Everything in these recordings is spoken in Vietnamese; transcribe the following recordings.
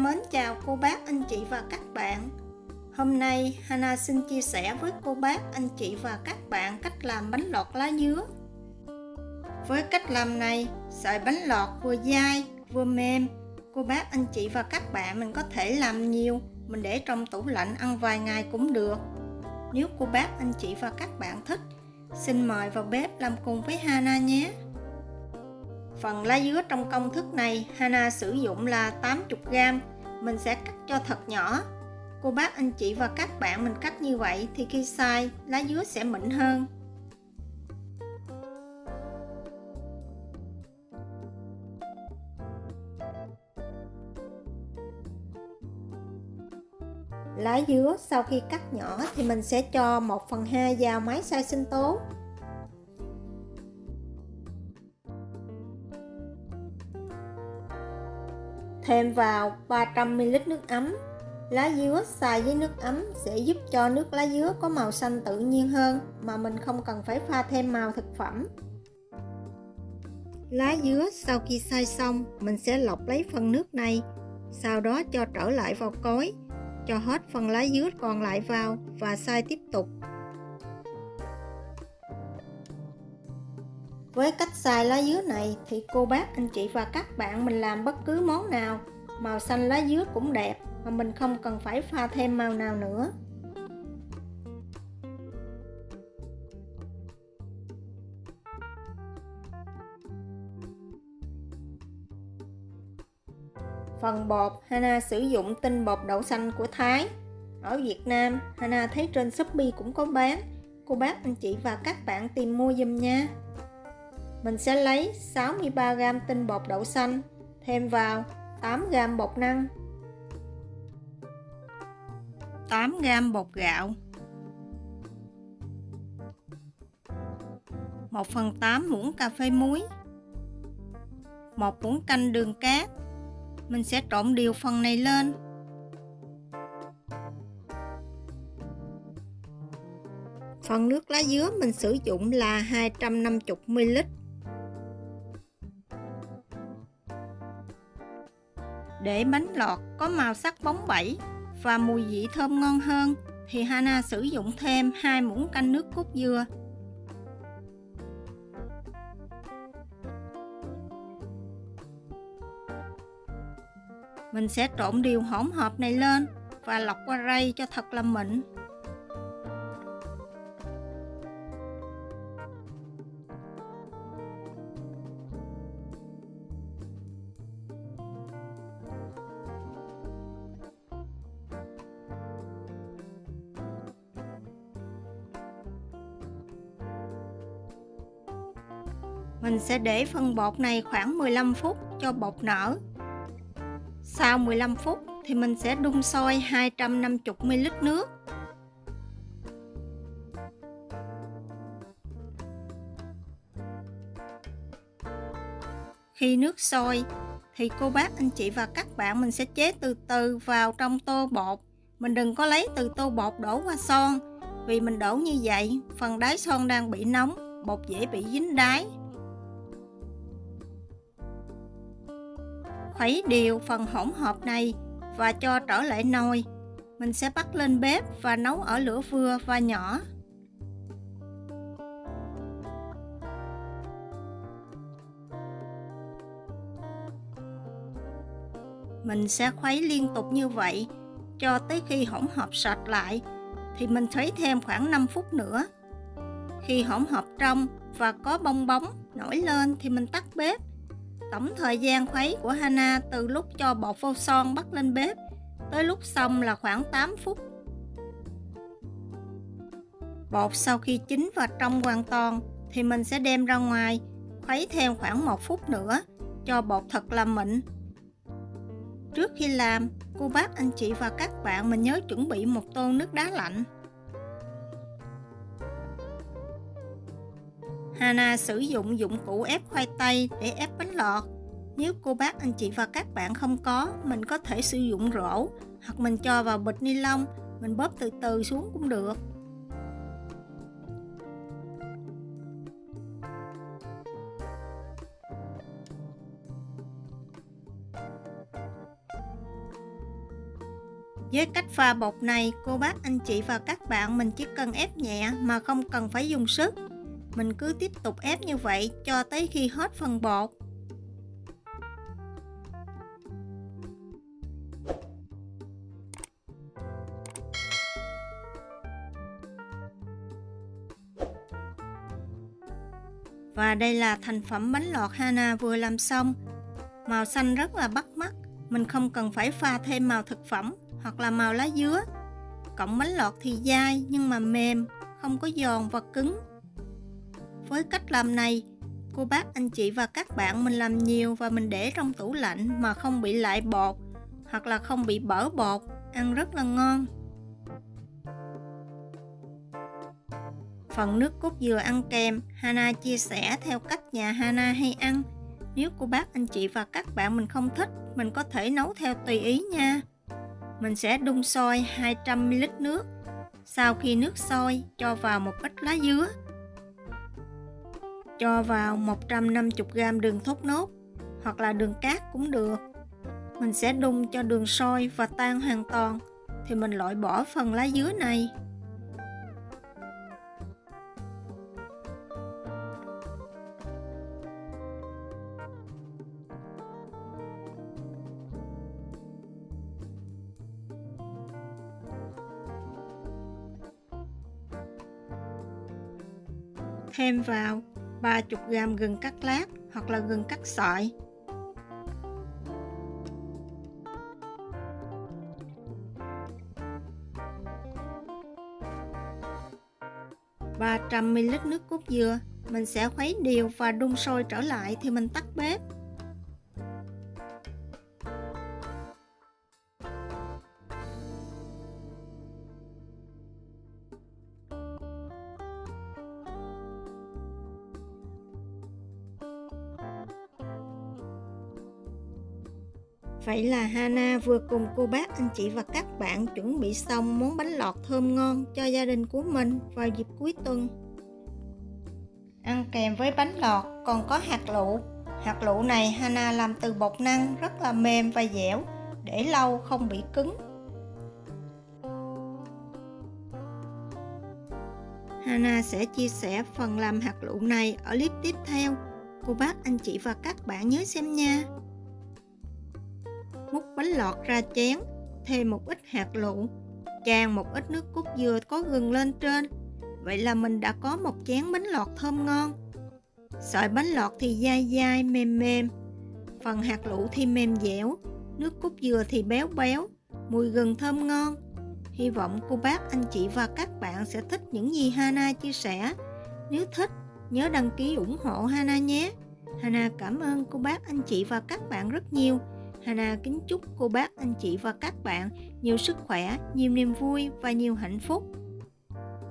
mến chào cô bác, anh chị và các bạn. Hôm nay Hana xin chia sẻ với cô bác, anh chị và các bạn cách làm bánh lọt lá dứa. Với cách làm này, sợi bánh lọt vừa dai vừa mềm. Cô bác, anh chị và các bạn mình có thể làm nhiều, mình để trong tủ lạnh ăn vài ngày cũng được. Nếu cô bác, anh chị và các bạn thích, xin mời vào bếp làm cùng với Hana nhé. Phần lá dứa trong công thức này Hana sử dụng là 80g. Mình sẽ cắt cho thật nhỏ. Cô bác, anh chị và các bạn mình cắt như vậy thì khi xay lá dứa sẽ mịn hơn. Lá dứa sau khi cắt nhỏ thì mình sẽ cho 1/2 vào máy xay sinh tố. Thêm vào 300ml nước ấm. Lá dứa xay với nước ấm sẽ giúp cho nước lá dứa có màu xanh tự nhiên hơn mà mình không cần phải pha thêm màu thực phẩm. Lá dứa sau khi xay xong, mình sẽ lọc lấy phần nước này, sau đó cho trở lại vào cối, cho hết phần lá dứa còn lại vào và xay tiếp tục. Với cách xay lá dứa này thì cô bác, anh chị và các bạn mình làm bất cứ món nào, màu xanh lá dứa cũng đẹp mà mình không cần phải pha thêm màu nào nữa. Phần bột, Hana sử dụng tinh bột đậu xanh của Thái. Ở Việt Nam, Hana thấy trên Shopee cũng có bán. Cô bác, anh chị và các bạn tìm mua giùm nha. Mình sẽ lấy 63g tinh bột đậu xanh, thêm vào 8g bột năng, 8g bột gạo, 1/8 muỗng cà phê muối, 1 muỗng canh đường cát. Mình sẽ trộn đều phần này lên. Phần nước lá dứa mình sử dụng là 250ml. Để bánh lọt có màu sắc bóng bẩy và mùi vị thơm ngon hơn thì Hana sử dụng thêm 2 muỗng canh nước cốt dừa. Mình sẽ trộn đều hỗn hợp này lên và lọc qua rây cho thật là mịn. Mình sẽ để phần bột này khoảng 15 phút cho bột nở. Sau 15 phút thì mình sẽ đun sôi 250ml nước. Khi nước sôi thì cô bác, anh chị và các bạn mình sẽ chế từ từ vào trong tô bột. Mình đừng có lấy từ tô bột đổ qua son, vì mình đổ như vậy phần đáy son đang bị nóng, bột dễ bị dính đáy. Khuấy đều phần hỗn hợp này và cho trở lại nồi. Mình sẽ bắt lên bếp và nấu ở lửa vừa và nhỏ. Mình sẽ khuấy liên tục như vậy cho tới khi hỗn hợp sệt lại thì mình khuấy thêm khoảng 5 phút nữa. Khi hỗn hợp trong và có bong bóng nổi lên thì mình tắt bếp. Tổng thời gian khuấy của Hana từ lúc cho bột vô son bắt lên bếp tới lúc xong là khoảng 8 phút. Bột sau khi chín và trong hoàn toàn thì mình sẽ đem ra ngoài, khuấy thêm khoảng 1 phút nữa cho bột thật là mịn. Trước khi làm, cô bác, anh chị và các bạn mình nhớ chuẩn bị một tô nước đá lạnh. Hana sử dụng dụng cụ ép khoai tây để ép bánh lọt. Nếu cô bác, anh chị và các bạn không có, mình có thể sử dụng rổ hoặc mình cho vào bịch ni lông, mình bóp từ từ xuống cũng được. Với cách pha bột này, cô bác, anh chị và các bạn mình chỉ cần ép nhẹ mà không cần phải dùng sức. Mình cứ tiếp tục ép như vậy cho tới khi hết phần bột. Và đây là thành phẩm bánh lọt Hana vừa làm xong. Màu xanh rất là bắt mắt, mình không cần phải pha thêm màu thực phẩm hoặc là màu lá dứa. Cọng bánh lọt thì dai nhưng mà mềm, không có giòn và cứng. Với cách làm này, cô bác, anh chị và các bạn mình làm nhiều và mình để trong tủ lạnh mà không bị lại bột hoặc là không bị bở bột, ăn rất là ngon. Phần nước cốt dừa ăn kèm, Hana chia sẻ theo cách nhà Hana hay ăn. Nếu cô bác, anh chị và các bạn mình không thích, mình có thể nấu theo tùy ý nha. Mình sẽ đun sôi 200ml nước. Sau khi nước sôi, cho vào một ít lá dứa. Cho vào 150g đường thốt nốt hoặc là đường cát cũng được. Mình sẽ đun cho đường sôi và tan hoàn toàn thì mình loại bỏ phần lá dứa này. Thêm vào 30g gừng cắt lát hoặc là gừng cắt sợi. ,300ml nước cốt dừa, mình sẽ khuấy đều và đun sôi trở lại thì mình tắt bếp. Vậy là Hana vừa cùng cô bác, anh chị và các bạn chuẩn bị xong món bánh lọt thơm ngon cho gia đình của mình vào dịp cuối tuần. Ăn kèm với bánh lọt còn có hạt lựu. Hạt lựu này Hana làm từ bột năng rất là mềm và dẻo, để lâu không bị cứng. Hana sẽ chia sẻ phần làm hạt lựu này ở clip tiếp theo. Cô bác, anh chị và các bạn nhớ xem nha. Múc bánh lọt ra chén, thêm một ít hạt lựu, chan một ít nước cốt dừa có gừng lên trên. Vậy là mình đã có một chén bánh lọt thơm ngon. Sợi bánh lọt thì dai dai, mềm mềm. Phần hạt lựu thì mềm dẻo, nước cốt dừa thì béo béo, mùi gừng thơm ngon. Hy vọng cô bác, anh chị và các bạn sẽ thích những gì Hana chia sẻ. Nếu thích, nhớ đăng ký ủng hộ Hana nhé. Hana cảm ơn cô bác, anh chị và các bạn rất nhiều. Hana kính chúc cô bác, anh chị và các bạn nhiều sức khỏe, nhiều niềm vui và nhiều hạnh phúc.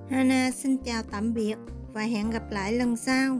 Hana xin chào tạm biệt và hẹn gặp lại lần sau.